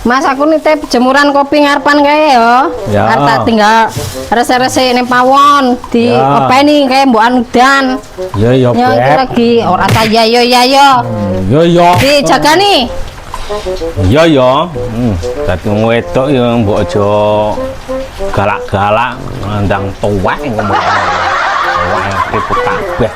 Mas aku nitip jemuran kopi ngarepan kae yo. Ya. Arep tak tinggal rese-rese ning pawon di Ya. openi kae mbokan udan. Ya ya, Yo iki Beb. lagi ora ta ya yo ya yo. Ya ya. Dijagani. Ya ya. Dadi wong wedok ya mbok aja galak-galak ngandang tuwek ngomong. Tuwek ribut kabeh.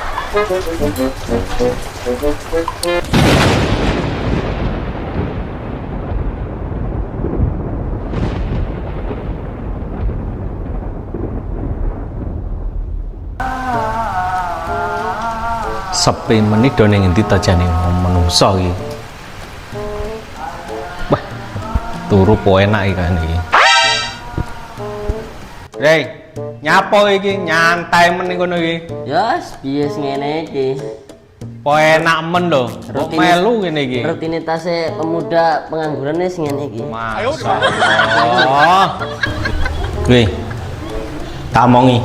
Sepi menit do ning endi ta jane menungso iki. Wah, turu po enak iki kan iki. Rey, nyapo iki nyantai men kono iki. Ya, bias ngene iki. Po enak men lho. Kok melu ngene iki. Rutinitasnya pemuda pengangguran wis ngene iki. Masyaallah. Wih. Tak omongi.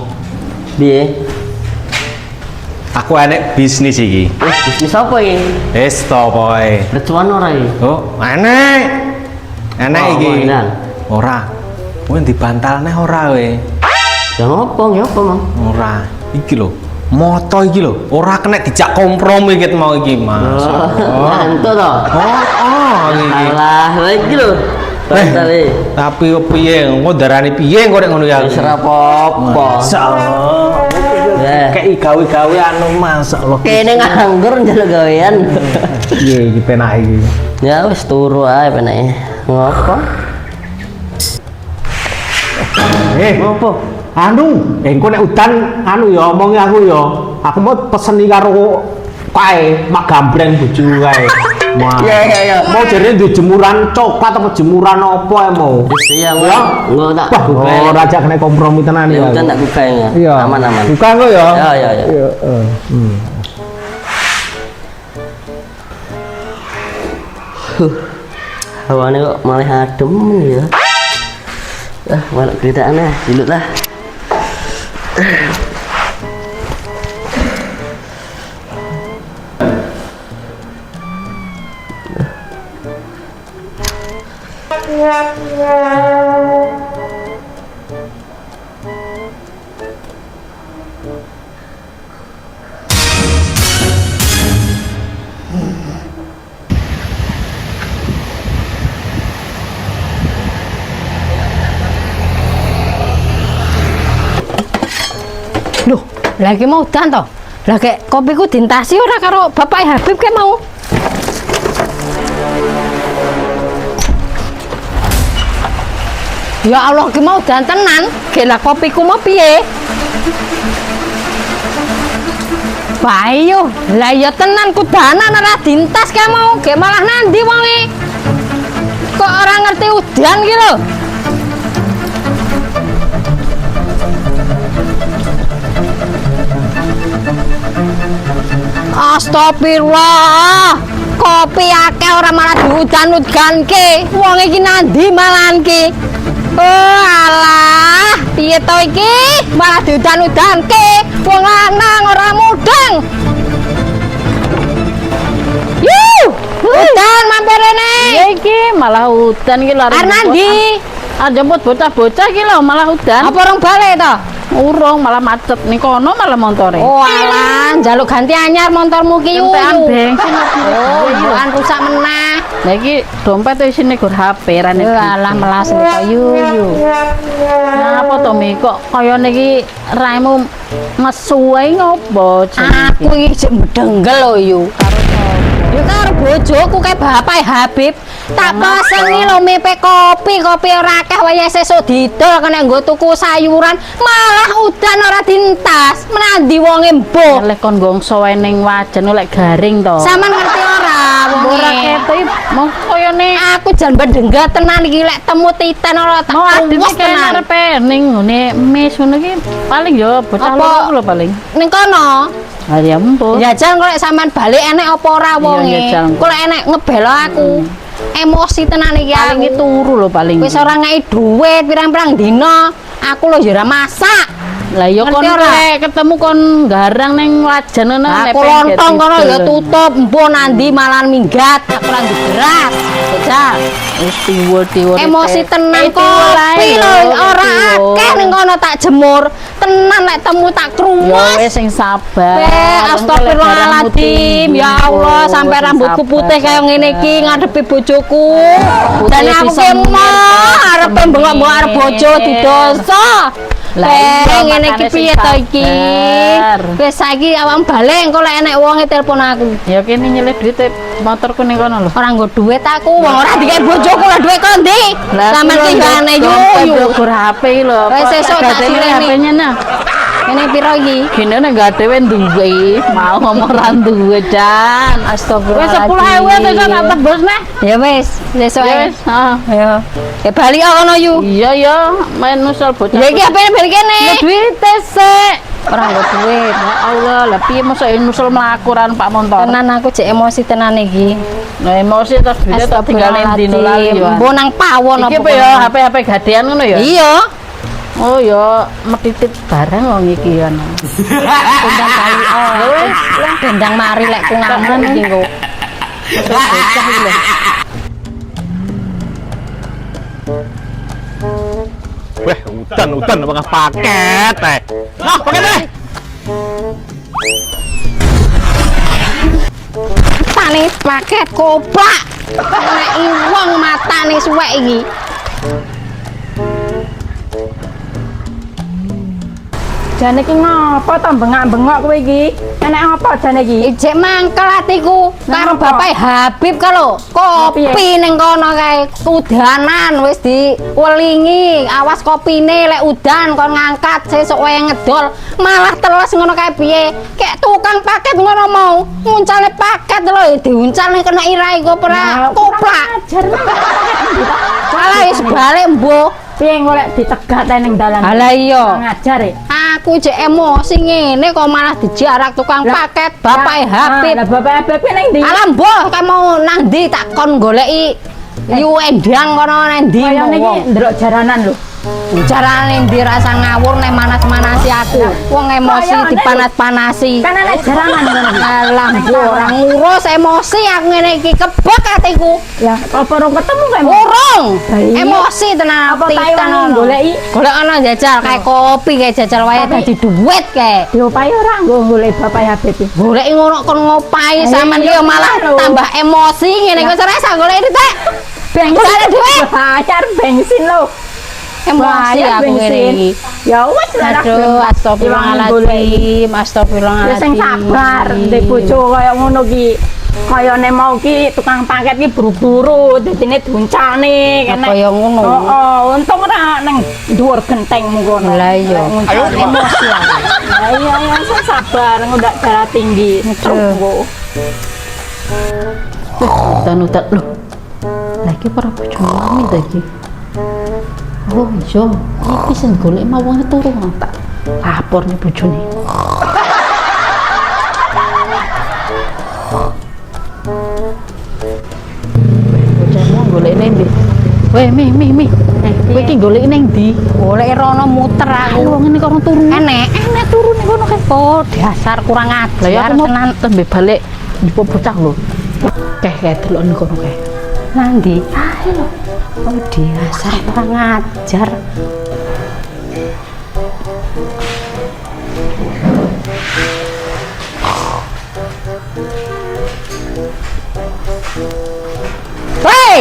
Piye? Aku enek bisnis iki. Bisnis apa iki? Wis to poe. Recuan ora iki? Oh, enek. Enek Oh, iki. mainan. Ora. Kowe dibantalne ora we? Ya ngopo, ngopo, Mang? Ora. Iki lho. Moto iki lho. Ora kena dijak kompromi ket mau iki, Mas. Ngantuk to. Oh, iki. Alah, lha iki lho. Bantale. Tapi piye? Engko darani piye engko nek ngono ya? Wis ora apa-apa. Masyaallah. Ya. Kayak gawe-gawe anu masyaallah. Kene nganggur njaluk gawean. Iya iki penak iki. Ya wis turu ae penake. Ngopo? Ngopo? Anu, engko nek udan anu ya omongi aku ya. Aku mau pesen iki karo kae mak gambreng bojo kae. Wah. Ya. Mau jare di jemuran coklat apa jemuran apa ya mau? Wis ya, Ya. engko tak Wah, bukain. ora aja kena kompromi tenan Ya ya. udah tak bukain ya. Iya. Aman-aman. Buka kok ya. Ya. Iya, Hawane kok malah adem ya. Malah geritaan ya, dilut lah. Loh, lagi mau udan to. Lah kek kopiku dintasi ora karo Bapak Habib ke mau. Ya Allah, ki mau udan tenan. Ge lah kopiku mau piye? Bayu, lah ya tenan kudanan ora dintas ke mau. Ge malah nandi wonge. Kok ora ngerti udan ki lho. Astagfirullah. Kopi akeh ora malah diudan-udanke. Wong iki nandi malahan ki. Oh alah, piye to iki? Malah diudan-udanke. Wong lanang ora mudeng. Yuh, udan mampir rene. Ya iki malah udan iki lho. Arep nandi? Arep jemput bocah-bocah iki lho malah udan. Apa orang balik to? Urung malah macet ning kono malah montore. Oh alah, njaluk ganti anyar motormu ki yuyu. Entekan bensin. Oh, bukan rusak meneh. Lah iki dompet isine gur HP rene. Alah melas to yuyu. Nah, apa to Mi kok kaya niki raimu mesu ae ngopo? Aku iki jek mendenggel lho yu. Ya karo bojoku kae Bapak Habib. Tak peseni lho mipe kopi ora akeh wae sesuk didol kena nggo tuku sayuran, malah udan ora dintas. Menandi wonge mbuh. Lek kon gongso wae ning wajan lek garing to. Sampeyan ngerti ora wonge? Ora ketok mau koyone Aku jan bendengga tenan iki lek temu titan ora tak mau adine uwes kene tenan. arepe ning ngene mes ngono iki paling yo bocah Apa? loro lho paling. Ning kono. Ah ya empun. Jajal kok lek sampean balik enek apa ora wonge? Iya, jajal. Kok lek enek ngebelo aku. Emosi tenan iki Paling aku. turu lho paling. Wis ora ngei dhuwit pirang-pirang dina. Aku lho ya ora masak. Lah ya kon Ngerti ora? lek ketemu kon garang ning wajan ngono Aku lontong kono ya tutup, mbok nandi malah minggat, aku lan digerak. Jajal. wis tiwul-tiwul. Emosi tenan kopi lho, ora akeh ning kono tak jemur. Tenan lek temu tak Ya krumas. wis sing sabar. Astagfirullahaladzim, ya Allah, sampai rambutku putih kaya ngene iki ngadepi bojoku. Dan aku ki mau arepe bengok-bengok arep bojo didosa. Lah iya, ngene iki makane sing piye to iki? sabar. Wis saiki awakmu balik engko lek enek wong telepon aku. Ya kene nyelip duit motorku ning kono lho. Ora nggo duit aku, wong ora dikek bojoku lah duit kok ndi? Sampeyan ki gane yuyu. Gur HP lho. Wis sesuk tak sileni. HP-nya nah. Ini piro iki? Gini nek gak dhewe duwe, mau ngomong ra duwe Jan. Wis Astagfirullahaladzim. 10.000 besok tak tebus neh. Ya wis, sesuk Ya ae. wis, heeh. Ya. Ya bali kok ngono yu. Iya ya, main nusul bocah. Ya iki HP-ne bali kene. Ya duit sik. Ora nggo duit. Ya Allah, lah piye mosok nusul mlakuran Pak Montor. Tenan aku cek emosi tenan iki. Nah, emosi terus duitnya tak tinggal ning dino lali ya. Mbok nang pawon Iki apa apa ya kono? HP gadean ngono ya? Iya. Oh ya, metitip barang wong iki ya. Tendang kali wis, lah dendang mari lek ku ngamuk iki engko. Bocah iki lho. Weh, udan apa paket teh. Nah, paket teh. Tane paket koplak. Nek wong matane suwek iki. Jane iki ngopo to bengak-bengok kowe iki? Enek apa jane iki? Ijek mangkel atiku karo Napa? bapak Habib kalau kopi ning kono kae udanan wis diwelingi awas kopine lek udan kon ngangkat sesuk wae ngedol malah teles ngono kae piye kek tukang paket ngono mau nguncale paket lho diuncal ning kena irai kok ora koplak malah wis balik mbok Piye golek ditegat ning dalan? Ala iya. Ngajar e. aku jek emosi ngene kok malah dijarak tukang paket bapak Habib. Lah bapak Habib ning ndi? Alah mbah kae mau nang ndi tak kon goleki yu endang kono nang ndi Kayane iki wong. ndelok jaranan lho. Carane ndi rasa ngawur nek manas-manasi aku. Wong emosi Kayane dipanas-panasi. Kan enek jaranan ngono iki. Alah mbah ora ngurus emosi aku ngene iki kebek atiku. Ya, apa urung ketemu kowe? Urung. Baik. Emosi tenan Apa tak ilang goleki? Golek ana jajal kayak kopi kayak jajal wae Tapi- dadi duit kayak. Diopahi ora nggo golek bapak Habib iki? Golek ngono kon ngopai sampean ki iya, malah lho. tambah emosi ngene kok serasa golek iki teh. Bensin duit. Bayar bensin lho. Emosi Bayar aku ngene bensin. iki. Ya wis lah. Aduh, astagfirullahaladzim, astagfirullahaladzim. Ya sing sabar, ndek bojo kaya ngono ki. Kaya nek mau ki tukang paket ki buru-buru dadine duncane Lah, kaya ngono. Heeh, untung ora nang dhuwur gentengmu kono. Lah iya. Ayo Emosi aku. Lah iya ya sing sabar ngundak darah tinggi. Aduh. Udan-udan lho. Lah iki para bojo mami ta iki. Oh iya, iki sing golek mau wong turu tak lapor nih bojone. Bocahmu golek ning ndi? Weh, mi. Kowe iki golek ning ndi? Golek rono muter aku. Wong ngene kok turu. Enek turu ning kono kae. Oh, dasar kurang Lah ya ajar aku mau tenan. tembe balik njupuk bocah lho. Kayak delok ning kono kae. Nang ndi? Ae lho. Oh, dasar kurang ajar. Hei!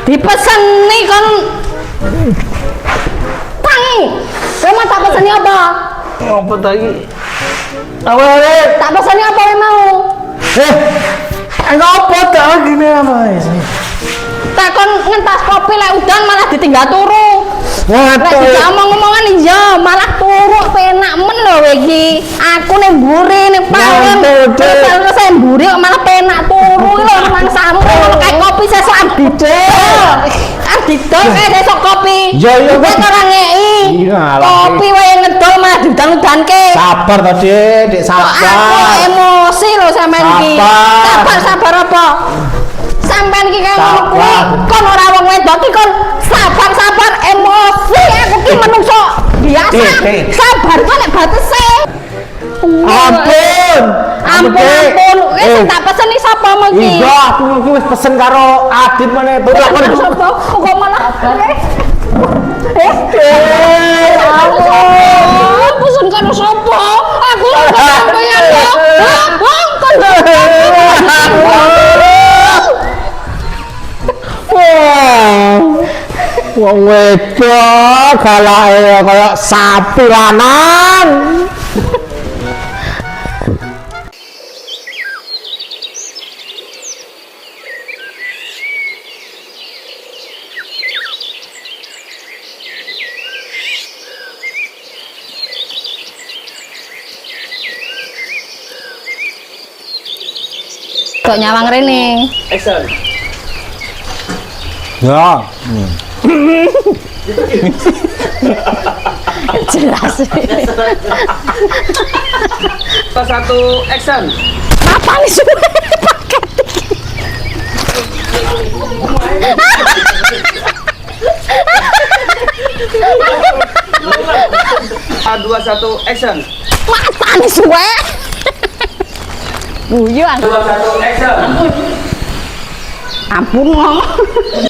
Dipeseni kon tangi. Kowe mau tak peseni apa? Apa tadi? Tak peseni apa kowe mau? Ngapa tak gini apa sih? Takon ngentas kopi lek udan malah ditinggal turu. Lek Waduh. dijak omong-omongan iya malah turu penak men lho kowe iki. Aku ning mburi ning pawon. Waduh, Dek. Terus saya mburi kok malah penak turu lho nang sampe ngono kae kopi sesuk abdidel. Abdidel kae sesuk kopi. Iya, iya, Kowe Pak. ora ngeki. Iya, lah, Kopi wae ngedol malah diudan-udanke. Sabar tadi, Dek, Aku sabar. emosi lho sampean iki. Sabar. Sabar apa? Sampean iki kaya ngono kuwi, Sabar. kon ora wong wedok iki kon sabar emosi aku ki menungso biasa Sabar kok nek batese. Ampun. Ampun. Wis tak pesen iki sapa mau ki? Iya, aku iki wis pesen karo Adit meneh. Turu aku. Sapa? Kok malah pesen karo sapa? Aku ora sampeyan kok. Wong Wong wedok galake kaya sapi lanang. kok nyawang rene. Action. Ya. Jelas. Satu action. Apa nih suwe paket iki? Dua satu action. Apa nih suwe? Guyon. Dua satu action. Ampun ngomong.